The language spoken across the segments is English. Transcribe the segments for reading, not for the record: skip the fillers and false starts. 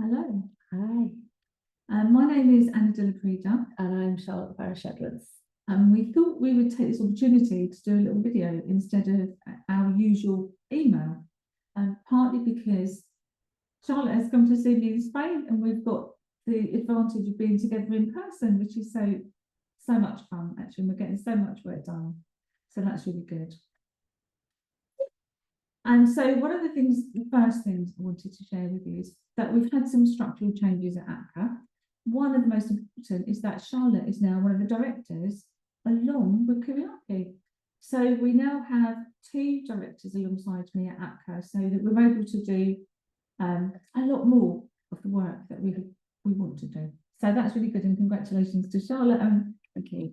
Hello, Hi, my name is Anna de la Prida, and I'm Charlotte Parish-Edwards. and we thought we would take this opportunity to do a little video instead of our usual email, partly because Charlotte has come to see me in Spain, and we've got the advantage of being together in person, which is so much fun. Actually, and we're getting so much work done, so that's really good. And so one of the first things I wanted to share with you is that we've had some structural changes at APCCA. One of the most important is that Charlotte is now one of the directors along with Kuriaki. So we now have two directors alongside me at APCCA, so that we're able to do a lot more of the work that we want to do. So that's really good, and congratulations to Charlotte. Thank you.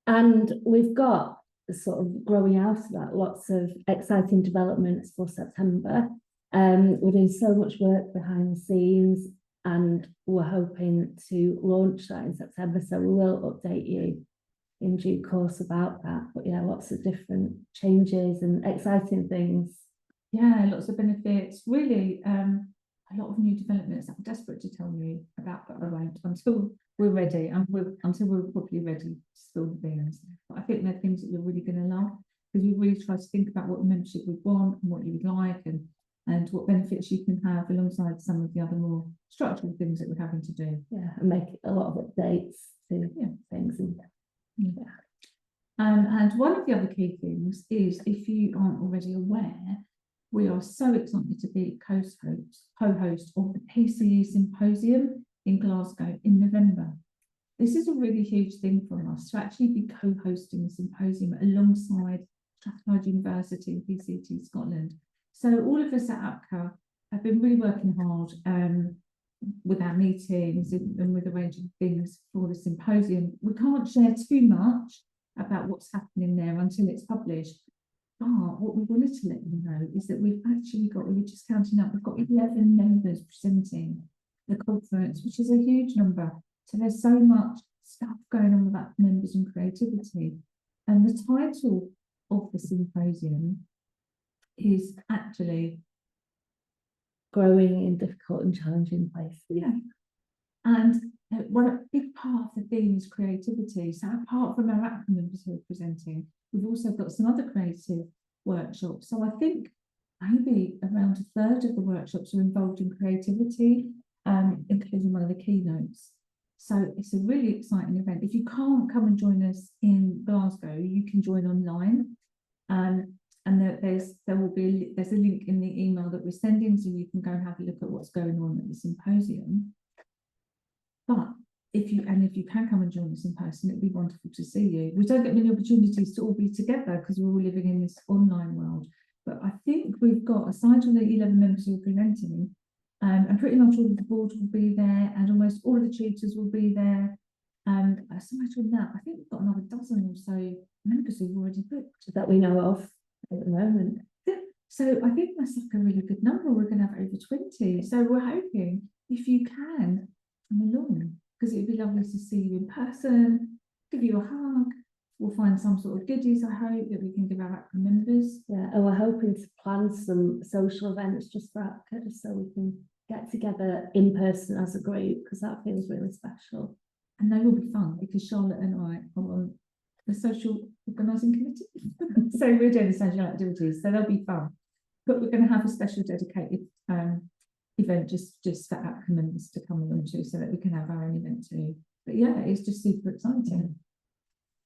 And we've got sort of growing out of that lots of exciting developments for September. We're doing so much work behind the scenes, and we're hoping to launch that in September. So we will update you in due course about that. But yeah, lots of different changes and exciting things. Yeah, lots of benefits. Really, a lot of new developments. I'm desperate to tell you about, but I won't until we're ready, and until we're properly ready to spill the beans. But I think they're things that you're really going to love, because we really try to think about what the membership would want and what you would like, and what benefits you can have alongside some of the other more structural things that we're having to do. Yeah, and make a lot of updates to things. And one of the other key things is, if you aren't already aware, we are so excited to be co-host of the PCE Symposium in Glasgow in November. This is a really huge thing for us, to actually be co-hosting a symposium alongside Strathclyde University and PCT Scotland. So all of us at APCCA have been really working hard with our meetings and with arranging things for the symposium. We can't share too much about what's happening there until it's published. But what we wanted to let you know is that we've actually got, we were just counting up, we've got 11 members presenting the conference, which is a huge number. So there's so much stuff going on about members and creativity. And the title of the symposium is actually Growing in Difficult and Challenging Places. Yeah. And one big part of the theme is creativity. So apart from our APCCA members who are presenting, we've also got some other creative workshops. So I think maybe around a third of the workshops are involved in creativity, including one of the keynotes. So it's a really exciting event. If you can't come and join us in Glasgow, you can join online. And there's a link in the email that we're sending, so you can go and have a look at what's going on at the symposium. But if you can come and join us in person, it'd be wonderful to see you. We don't get many opportunities to all be together because we're all living in this online world. But I think we've got, aside from the 11 members who are presenting, and pretty much all of the board will be there, and almost all of the tutors will be there. Aside from that, I think we've got another dozen or so members who've already booked that we know of at the moment. So I think that's like a really good number. We're going to have over 20. So we're hoping, if you can, come along, because it'd be lovely to see you in person, give you a hug. We'll find some sort of goodies, I hope, that we can give our APCCA members. Yeah, and we're hoping to plan some social events just for APCCA, just so we can get together in person as a group, because that feels really special. And they will be fun, because Charlotte and I are on the social organising committee. So we're doing the social activities, so they'll be fun. But we're going to have a special dedicated event just for APCCA members to come along to, so that we can have our own event too. But yeah, it's just super exciting.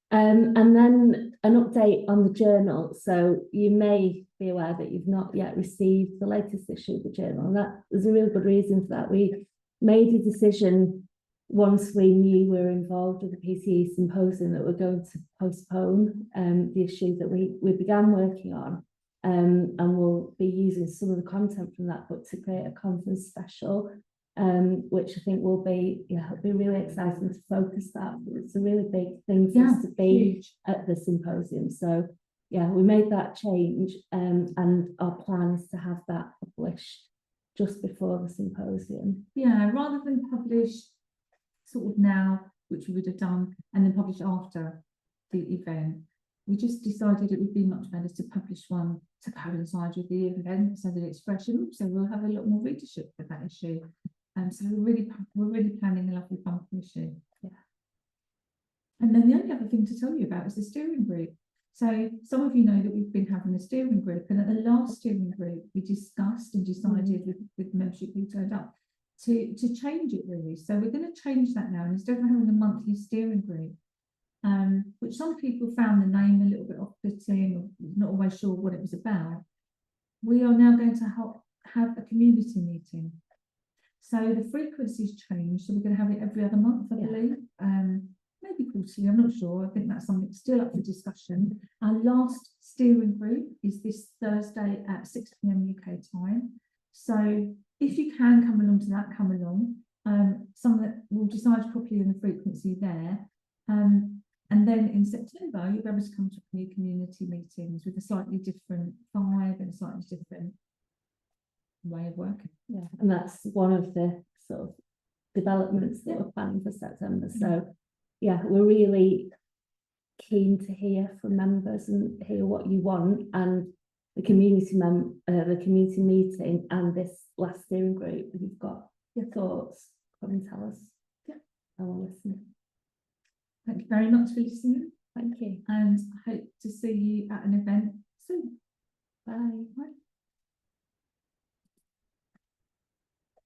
And then an update on the journal. So you may be aware that you've not yet received the latest issue of the journal, and that there's a really good reason for that. We made a decision once we knew we were involved with the PCE Symposium that we're going to postpone the issue that we began working on, and we'll be using some of the content from that book to create a conference special, which I think will be, it'll be really exciting to focus that. It's a really big thing for us to be huge at the symposium. So yeah, we made that change, and our plan is to have that published just before the symposium. Yeah, rather than publish sort of now, which we would have done, and then publish after the event, we just decided it would be much better to publish one to coincide with the event so that it's fresh, and also we'll have a lot more readership for that issue. So we're really planning a lovely pumpkin issue. Yeah. And then the only other thing to tell you about is the steering group. So some of you know that we've been having a steering group, and at the last steering group we discussed and decided with membership who turned up to change it really. So we're going to change that now, and instead of having a monthly steering group, which some people found the name a little bit off-putting, or not always sure what it was about, we are now going to have a community meeting. So the frequency's changed, so we're going to have it every other month, I believe. Maybe quarterly, I'm not sure. I think that's something still up for discussion. Our last steering group is this Thursday at 6 p.m. UK time. So if you can come along to that, come along. Some that will decide properly on the frequency there. And then in September, you'll be able to come to new community meetings with a slightly different vibe and a slightly different way of working. Yeah, and that's one of the sort of developments that we're planning for September. So yeah, we're really keen to hear from members and hear what you want, and the community meeting and this last steering group. If you've got your thoughts, come and tell us. Yeah, I will listen. Thank you very much for listening. Thank you. And I hope to see you at an event soon. Bye. Bye.